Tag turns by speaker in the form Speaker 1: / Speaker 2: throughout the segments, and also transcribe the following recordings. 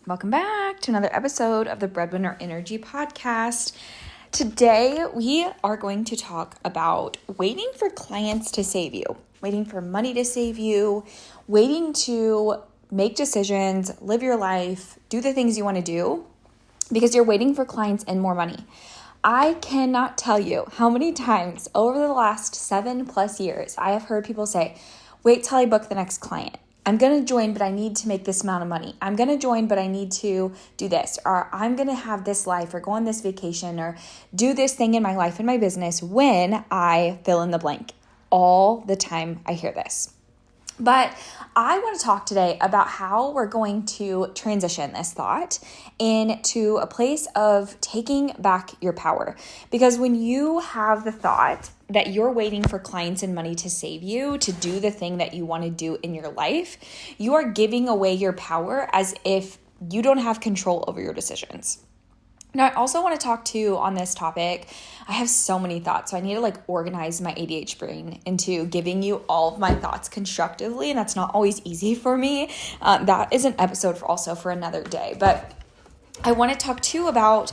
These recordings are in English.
Speaker 1: Welcome back to another episode of the Breadwinner Energy podcast. Today, we are going to talk about waiting for clients to save you, waiting for money to save you, waiting to make decisions, live your life, do the things you want to do because you're waiting for clients and more money. I cannot tell you how many times over the last 7+ years I have heard people say, wait till I book the next client. I'm going to join, but I need to make this amount of money. I'm going to join, but I need to do this, or I'm going to have this life or go on this vacation or do this thing in my life and my business when I fill in the blank. All the time I hear this. But I want to talk today about how we're going to transition this thought into a place of taking back your power. Because when you have the thought that you're waiting for clients and money to save you, to do the thing that you want to do in your life, you are giving away your power as if you don't have control over your decisions. Now, I also want to talk to you on this topic. I have so many thoughts, so I need to organize my ADHD brain into giving you all of my thoughts constructively, and that's not always easy for me. That is an episode for another day, but I want to talk to you about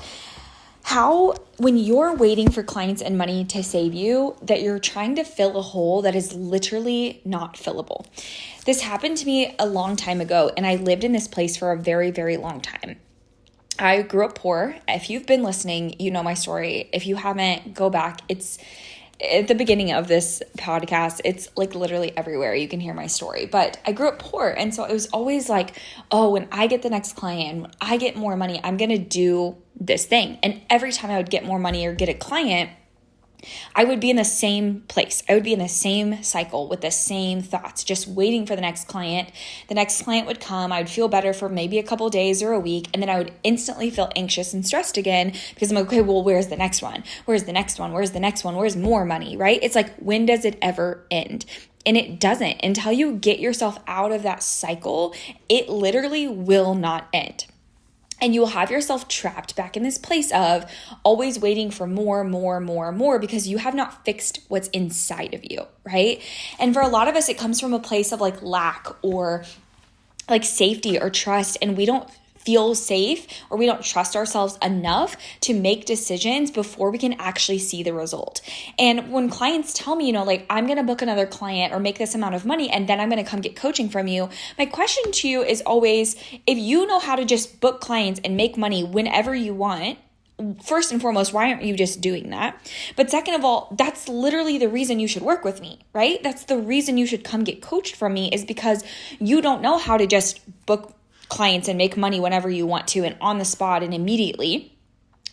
Speaker 1: how when you're waiting for clients and money to save you, that you're trying to fill a hole that is literally not fillable. This happened to me a long time ago, and I lived in this place for a very, very long time. I grew up poor. If you've been listening, you know my story. If you haven't, go back. It's at the beginning of this podcast. It's literally everywhere. You can hear my story. But I grew up poor. And so it was always when I get the next client, when I get more money, I'm going to do this thing. And every time I would get more money or get a client, I would be in the same place. I would be in the same cycle with the same thoughts, just waiting for the next client. The next client would come. I would feel better for maybe a couple days or a week. And then I would instantly feel anxious and stressed again because I'm like, okay, well, where's the next one? Where's the next one? Where's the next one? Where's more money, right? It's when does it ever end? And it doesn't. Until you get yourself out of that cycle, it literally will not end. And you will have yourself trapped back in this place of always waiting for more because you have not fixed what's inside of you, right? And for a lot of us, it comes from a place of lack or safety or trust, and we don't feel safe or we don't trust ourselves enough to make decisions before we can actually see the result. And when clients tell me, I'm going to book another client or make this amount of money and then I'm going to come get coaching from you, my question to you is always, if you know how to just book clients and make money whenever you want, first and foremost, why aren't you just doing that? But second of all, that's literally the reason you should work with me, right? That's the reason you should come get coached from me, is because you don't know how to just book clients and make money whenever you want to and on the spot and immediately,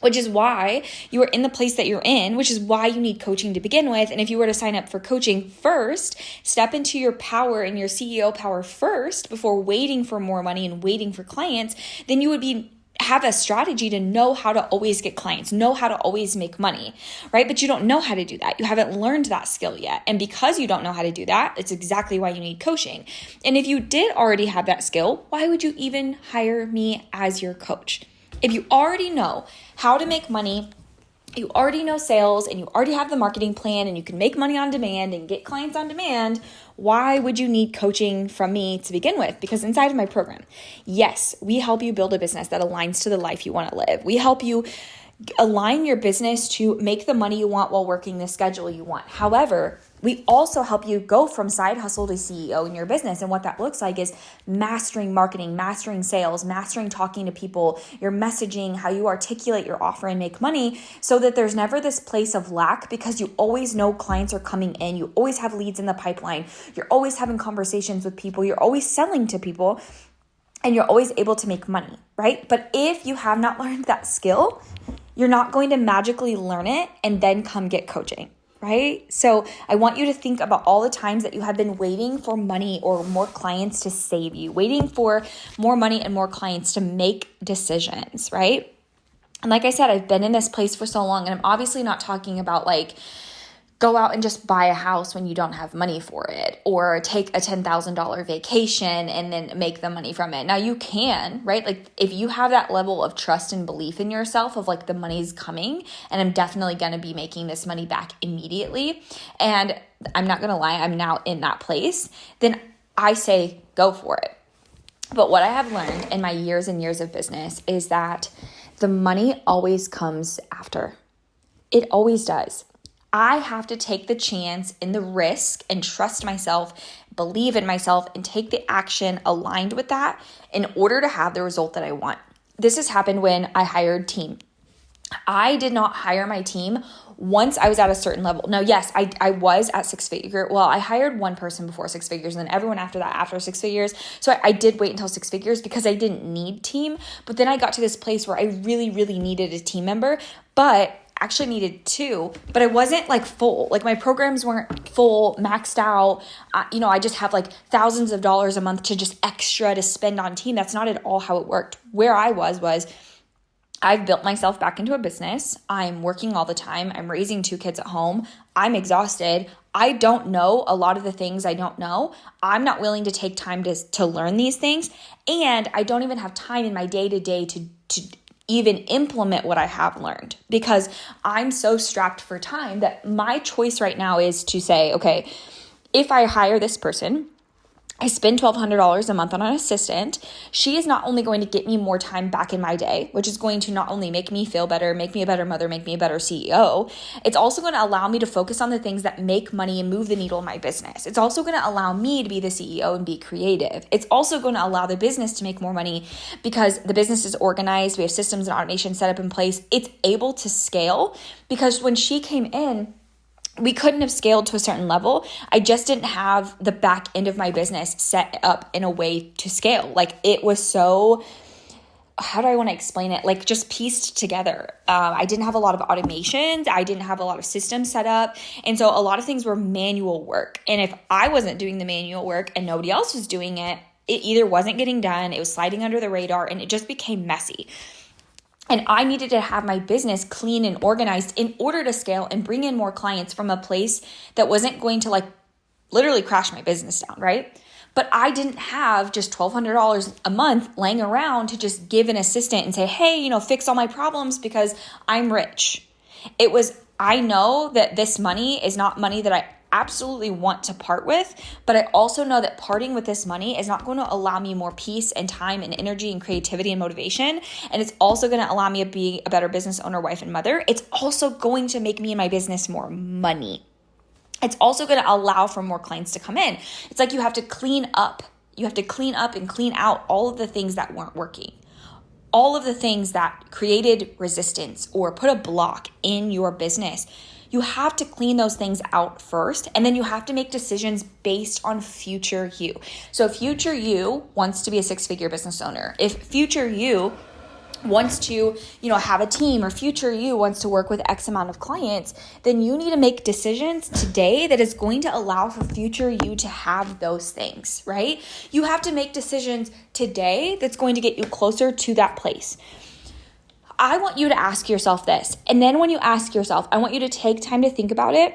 Speaker 1: which is why you are in the place that you're in, which is why you need coaching to begin with. And if you were to sign up for coaching first, step into your power and your CEO power first before waiting for more money and waiting for clients, then you would have a strategy to know how to always get clients, know how to always make money, right? But you don't know how to do that. You haven't learned that skill yet. And because you don't know how to do that, it's exactly why you need coaching. And if you did already have that skill, why would you even hire me as your coach? If you already know how to make money, you already know sales, and you already have the marketing plan, and you can make money on demand and get clients on demand, why would you need coaching from me to begin with? Because inside of my program, yes, we help you build a business that aligns to the life you want to live. We help you align your business to make the money you want while working the schedule you want. However, we also help you go from side hustle to CEO in your business. And what that looks like is mastering marketing, mastering sales, mastering talking to people, your messaging, how you articulate your offer and make money, so that there's never this place of lack, because you always know clients are coming in. You always have leads in the pipeline. You're always having conversations with people. You're always selling to people, and you're always able to make money, right? But if you have not learned that skill, you're not going to magically learn it and then come get coaching, right? So I want you to think about all the times that you have been waiting for money or more clients to save you, waiting for more money and more clients to make decisions, right? And like I said, I've been in this place for so long, and I'm obviously not talking about go out and just buy a house when you don't have money for it, or take a $10,000 vacation and then make the money from it. Now you can, right? If you have that level of trust and belief in yourself of the money's coming and I'm definitely going to be making this money back immediately, and I'm not going to lie, I'm now in that place, then I say go for it. But what I have learned in my years and years of business is that the money always comes after. It always does. I have to take the chance and the risk and trust myself, believe in myself, and take the action aligned with that in order to have the result that I want. This has happened when I hired team. I did not hire my team once I was at a certain level. Now, yes, I was at six figure. Well, I hired one person before six figures and then everyone after that after six figures. So I did wait until six figures because I didn't need team. But then I got to this place where I really, really needed a team member, but actually needed two, but I wasn't like full. Like my programs weren't full, maxed out. I just have like thousands of dollars a month to just extra to spend on team. That's not at all how it worked. Where I was I've built myself back into a business. I'm working all the time. I'm raising two kids at home. I'm exhausted. I don't know a lot of the things I don't know. I'm not willing to take time to learn these things. And I don't even have time in my day-to-day to even implement what I have learned because I'm so strapped for time that my choice right now is to say, okay, if I hire this person, I spend $1,200 a month on an assistant. She is not only going to get me more time back in my day, which is going to not only make me feel better, make me a better mother, make me a better CEO, it's also going to allow me to focus on the things that make money and move the needle in my business. It's also going to allow me to be the CEO and be creative. It's also going to allow the business to make more money because the business is organized. We have systems and automation set up in place. It's able to scale because when she came in, we couldn't have scaled to a certain level. I just didn't have the back end of my business set up in a way to scale. Like it was so, how do I want to explain it? Like just pieced together. I didn't have a lot of automations. I didn't have a lot of systems set up. And so a lot of things were manual work. And if I wasn't doing the manual work and nobody else was doing it, it either wasn't getting done, it was sliding under the radar, and it just became messy. And I needed to have my business clean and organized in order to scale and bring in more clients from a place that wasn't going to like literally crash my business down, right? But I didn't have just $1,200 a month laying around to just give an assistant and say, hey, fix all my problems because I'm rich. I know that this money is not money that I absolutely want to part with, but I also know that parting with this money is not going to allow me more peace and time and energy and creativity and motivation. And it's also going to allow me to be a better business owner, wife, and mother. It's also going to make me and my business more money. It's also going to allow for more clients to come in. It's like you have to clean up. You have to clean up and clean out all of the things that weren't working. All of the things that created resistance or put a block in your business. You have to clean those things out first, and then you have to make decisions based on future you. So if future you wants to be a six-figure business owner, if future you wants to, have a team, or future you wants to work with X amount of clients, then you need to make decisions today that is going to allow for future you to have those things, right? You have to make decisions today that's going to get you closer to that place. I want you to ask yourself this. And then when you ask yourself, I want you to take time to think about it.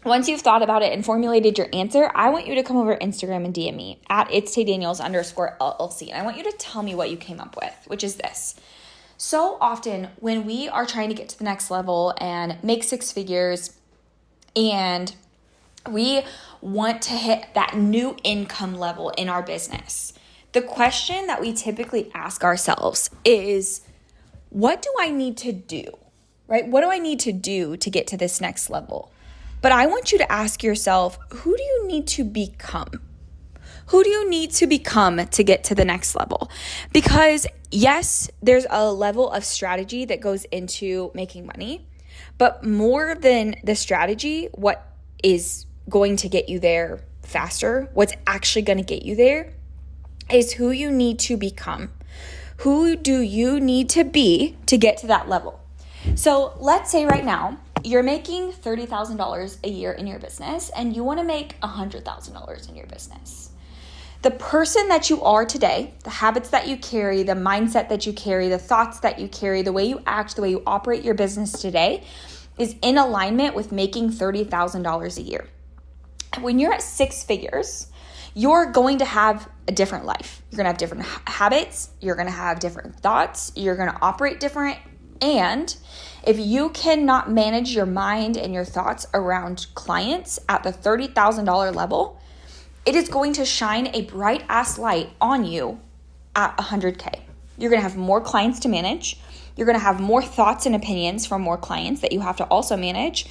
Speaker 1: Once you've thought about it and formulated your answer, I want you to come over to Instagram and DM me at @itstaydaniels_LLC. And I want you to tell me what you came up with, which is this. So often when we are trying to get to the next level and make six figures and we want to hit that new income level in our business, the question that we typically ask ourselves is, what do I need to do, right? What do I need to do to get to this next level? But I want you to ask yourself, who do you need to become? Who do you need to become to get to the next level? Because yes, there's a level of strategy that goes into making money, but more than the strategy, what is going to get you there faster, what's actually going to get you there is who you need to become. Who do you need to be to get to that level? So let's say right now you're making $30,000 a year in your business and you want to make $100,000 in your business. The person that you are today, the habits that you carry, the mindset that you carry, the thoughts that you carry, the way you act, the way you operate your business today is in alignment with making $30,000 a year. When you're at six figures, you're going to have a different life. You're going to have different habits. You're going to have different thoughts. You're going to operate different. And if you cannot manage your mind and your thoughts around clients at the $30,000 level, it is going to shine a bright ass light on you at 100K. You're going to have more clients to manage. You're going to have more thoughts and opinions from more clients that you have to also manage.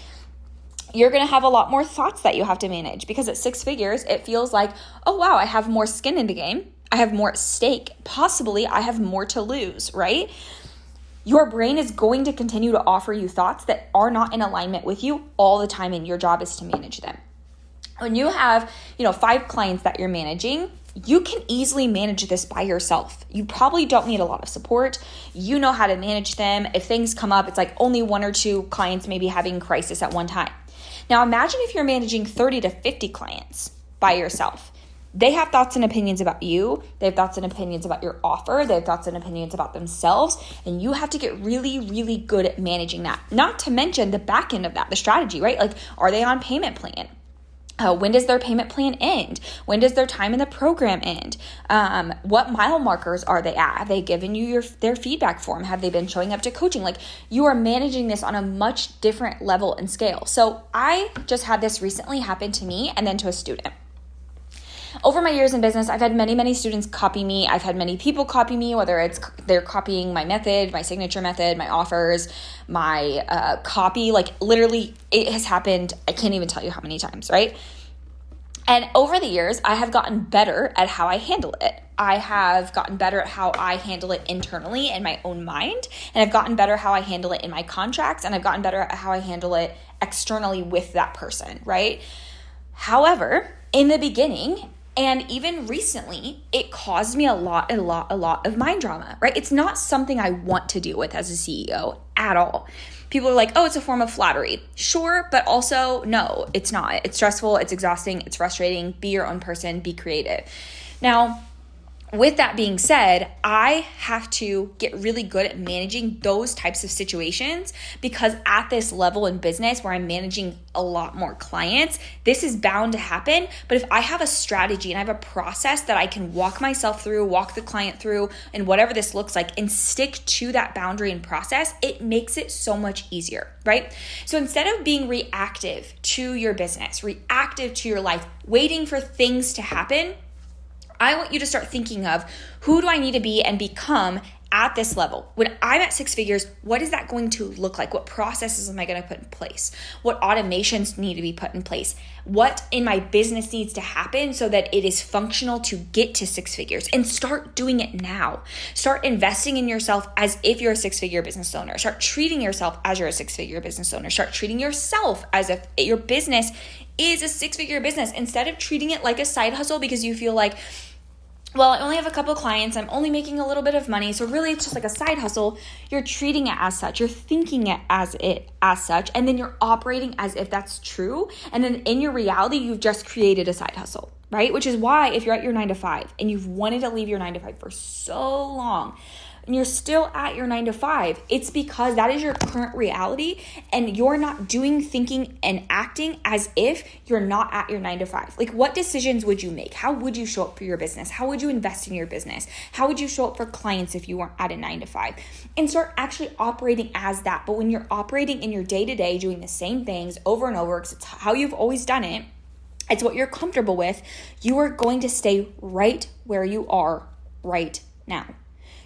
Speaker 1: You're going to have a lot more thoughts that you have to manage because at 6 figures, it feels like, oh, wow, I have more skin in the game. I have more at stake. Possibly I have more to lose, right? Your brain is going to continue to offer you thoughts that are not in alignment with you all the time, and your job is to manage them. When you have, 5 clients that you're managing, you can easily manage this by yourself. You probably don't need a lot of support. You know how to manage them. If things come up, it's like only 1 or 2 clients maybe having crisis at one time. Now imagine if you're managing 30 to 50 clients by yourself. They have thoughts and opinions about you. They have thoughts and opinions about your offer. They have thoughts and opinions about themselves. And you have to get really, really good at managing that. Not to mention the back end of that, the strategy, right? Like, are they on payment plan? When does their payment plan end? When does their time in the program end? What mile markers are they at? Have they given you their feedback form? Have they been showing up to coaching? Like, you are managing this on a much different level and scale. So I just had this recently happen to me and then to a student. Over my years in business, I've had many, many students copy me. I've had many people copy me, whether it's they're copying my method, my signature method, my offers, my copy. Like, literally, it has happened. I can't even tell you how many times, right? And over the years, I have gotten better at how I handle it. I have gotten better at how I handle it internally in my own mind. And I've gotten better how I handle it in my contracts. And I've gotten better at how I handle it externally with that person, right? However, in the beginning, and even recently, it caused me a lot of mind drama, right? It's not something I want to deal with as a CEO at all. People are like, oh, it's a form of flattery. Sure, but also no, it's not. It's stressful, it's exhausting, it's frustrating. Be your own person, be creative. Now, with that being said, I have to get really good at managing those types of situations because at this level in business where I'm managing a lot more clients, this is bound to happen. But if I have a strategy and I have a process that I can walk myself through, walk the client through, and whatever this looks like, and stick to that boundary and process, it makes it so much easier, right? So instead of being reactive to your business, reactive to your life, waiting for things to happen, I want you to start thinking of who do I need to be and become at this level. When I'm at 6 figures, what is that going to look like? What processes am I going to put in place? What automations need to be put in place? What in my business needs to happen so that it is functional to get to 6 figures? And start doing it now. Start investing in yourself as if you're a 6-figure business owner. Start treating yourself as you're a 6-figure business owner. Start treating yourself as if your business is a 6-figure business instead of treating it like a side hustle because you feel like, well, I only have a couple clients. I'm only making a little bit of money. So really it's just like a side hustle. You're treating it as such. You're thinking it as such. And then you're operating as if that's true. And then in your reality, you've just created a side hustle, right? Which is why if you're at your 9 to 5 and you've wanted to leave your 9 to 5 for so long, and you're still at your 9 to 5, it's because that is your current reality and you're not doing, thinking, and acting as if you're not at your 9 to 5. Like, what decisions would you make? How would you show up for your business? How would you invest in your business? How would you show up for clients if you weren't at a 9 to 5? And start actually operating as that. But when you're operating in your day-to-day, doing the same things over and over, because it's how you've always done it, it's what you're comfortable with, you are going to stay right where you are right now.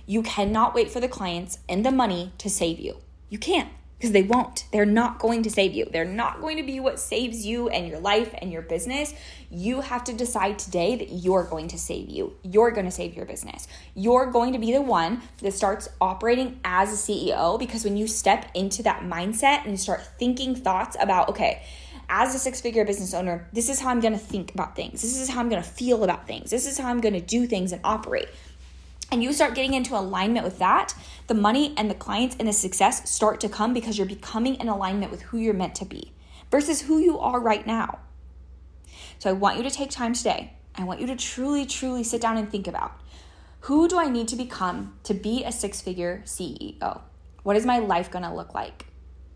Speaker 1: You cannot wait for the clients and the money to save you. You can't, because they won't. They're not going to save you. They're not going to be what saves you and your life and your business. You have to decide today that you're going to save you. You're going to save your business. You're going to be the one that starts operating as a CEO, because when you step into that mindset and you start thinking thoughts about, okay, as a 6-figure business owner, this is how I'm going to think about things. This is how I'm going to feel about things. This is how I'm going to do things and operate. And you start getting into alignment with that, the money and the clients and the success start to come because you're becoming in alignment with who you're meant to be versus who you are right now. So I want you to take time today. I want you to truly, truly sit down and think about, who do I need to become to be a 6-figure CEO? What is my life going to look like,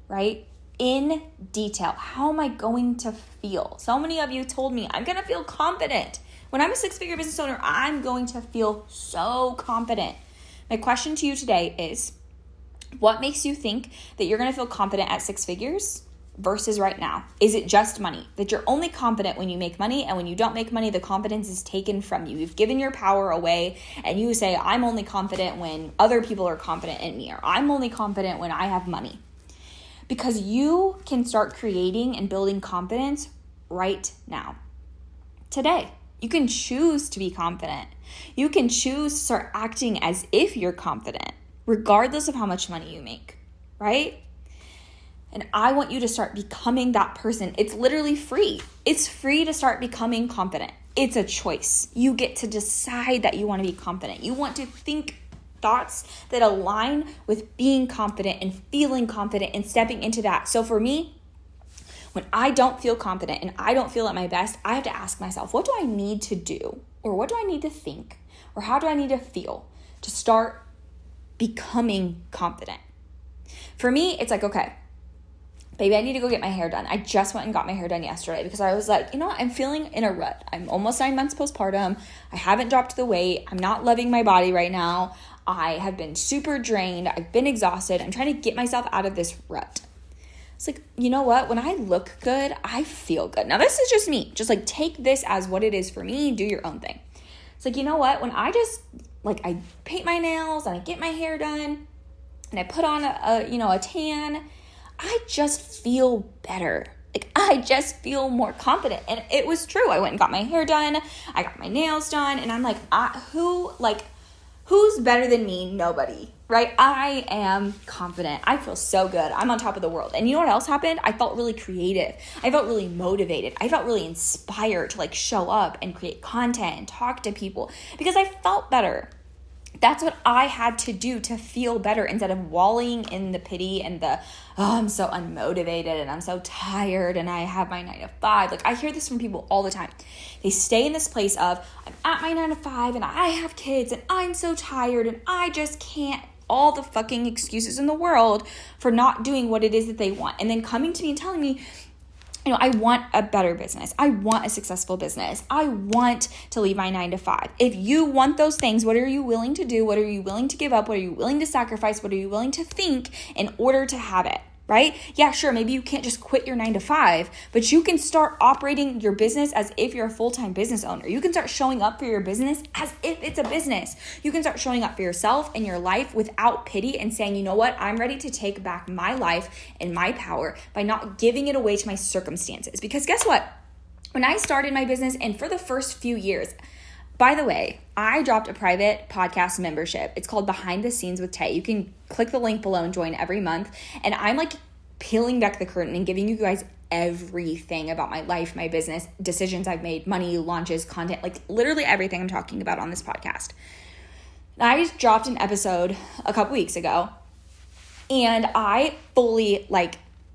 Speaker 1: right? In detail, how am I going to feel? So many of you told me, I'm going to feel confident. When I'm a 6-figure business owner, I'm going to feel so confident. My question to you today is, what makes you think that you're going to feel confident at 6 figures? versus right now? Is it just money? That you're only confident when you make money, and when you don't make money, the confidence is taken from you. You've given your power away, and you say, I'm only confident when other people are confident in me, or I'm only confident when I have money. Because you can start creating and building confidence right now. Today, you can choose to be confident. You can choose to start acting as if you're confident, regardless of how much money you make, right? And I want you to start becoming that person. It's literally free. It's free to start becoming confident. It's a choice. You get to decide that you want to be confident. You want to think thoughts that align with being confident and feeling confident and stepping into that. So for me, when I don't feel confident and I don't feel at my best, I have to ask myself, what do I need to do? Or what do I need to think? Or how do I need to feel to start becoming confident? For me, it's like, okay, baby, I need to go get my hair done. I just went and got my hair done yesterday because I was like, you know what? I'm feeling in a rut. I'm almost 9 months postpartum. I haven't dropped the weight. I'm not loving my body right now. I have been super drained. I've been exhausted. I'm trying to get myself out of this rut. It's like, you know what? When I look good, I feel good. Now, this is just me. Just like take this as what it is for me. Do your own thing. It's like, you know what? When I just I paint my nails and I get my hair done and I put on a tan, I just feel better. Like I just feel more confident. And it was true. I went and got my hair done. I got my nails done. And I'm like, who's better than me? Nobody, right? I am confident. I feel so good. I'm on top of the world. And you know what else happened? I felt really creative. I felt really motivated. I felt really inspired to show up and create content and talk to people because I felt better. That's what I had to do to feel better instead of wallowing in the pity and I'm so unmotivated and I'm so tired and I have my 9 to 5. I hear this from people all the time. They stay in this place of, I'm at my 9 to 5 and I have kids and I'm so tired and I just can't. All the fucking excuses in the world for not doing what it is that they want. And then coming to me and telling me, I want a better business. I want a successful business. I want to leave my 9 to 5. If you want those things, what are you willing to do? What are you willing to give up? What are you willing to sacrifice? What are you willing to think in order to have it? Right? Yeah, sure. Maybe you can't just quit your 9 to 5, but you can start operating your business as if you're a full-time business owner. You can start showing up for your business as if it's a business. You can start showing up for yourself and your life without pity and saying, you know what? I'm ready to take back my life and my power by not giving it away to my circumstances. Because guess what? When I started my business and for the first few years, by the way, I dropped a private podcast membership. It's called Behind the Scenes with Tay. You can click the link below and join every month. And I'm peeling back the curtain and giving you guys everything about my life, my business, decisions I've made, money, launches, content, literally everything I'm talking about on this podcast. And I just dropped an episode a couple weeks ago and I fully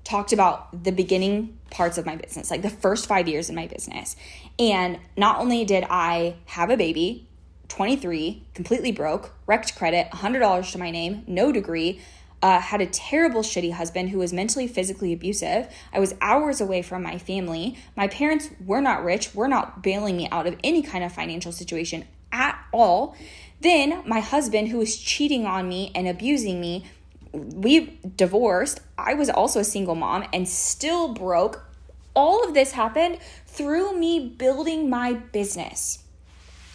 Speaker 1: talked about the beginning parts of my business, the first 5 years in my business. And not only did I have a baby, 23, completely broke, wrecked credit, $100 to my name, no degree, had a terrible, shitty husband who was mentally, physically abusive. I was hours away from my family. My parents were not rich, were not bailing me out of any kind of financial situation at all. Then my husband, who was cheating on me and abusing me, we divorced. I was also a single mom and still broke. All of this happened through me building my business.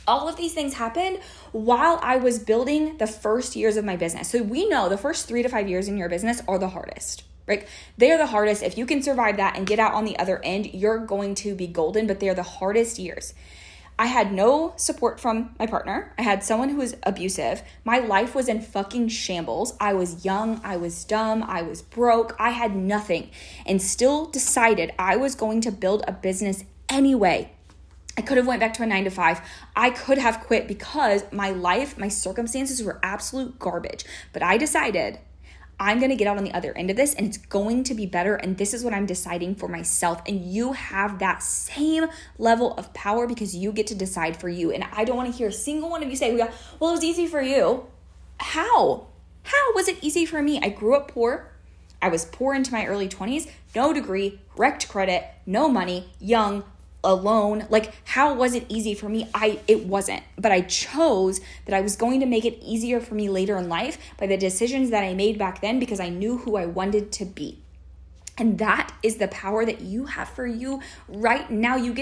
Speaker 1: All of these things happened while I was building the first years of my business. So we know the first 3 to 5 years in your business are the hardest, right? They are the hardest. If you can survive that and get out on the other end, you're going to be golden, but they are the hardest years. I had no support from my partner. I had someone who was abusive. My life was in fucking shambles. I was young. I was dumb. I was broke. I had nothing and still decided I was going to build a business anyway. I could have went back to a 9 to 5. I could have quit because my life, my circumstances were absolute garbage. But I decided I'm going to get out on the other end of this and it's going to be better. And this is what I'm deciding for myself. And you have that same level of power because you get to decide for you. And I don't want to hear a single one of you say, well, it was easy for you. How? How was it easy for me? I grew up poor. I was poor into my early 20s, no degree, wrecked credit, no money, young, alone. How was it easy for me? It wasn't, but I chose that I was going to make it easier for me later in life by the decisions that I made back then because I knew who I wanted to be. And that is the power that you have for you right now. You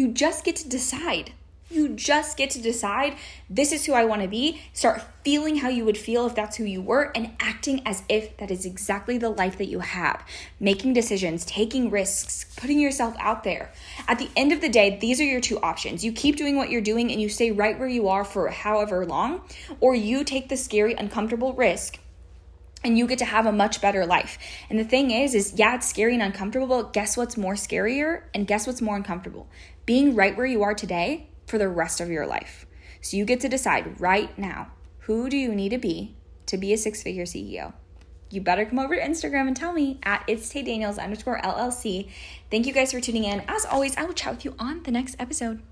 Speaker 1: just get to decide. You just get to decide, this is who I want to be. Start feeling how you would feel if that's who you were, and acting as if that is exactly the life that you have. Making decisions, taking risks, putting yourself out there. At the end of the day, these are your two options. You keep doing what you're doing and you stay right where you are for however long, or you take the scary, uncomfortable risk and you get to have a much better life. And the thing is yeah, it's scary and uncomfortable, but guess what's more scarier and guess what's more uncomfortable? Being right where you are today for the rest of your life. So you get to decide right now, who do you need to be a six-figure CEO? You better come over to Instagram and tell me at @itstaydaniels_LLC. Thank you guys for tuning in. As always, I will chat with you on the next episode.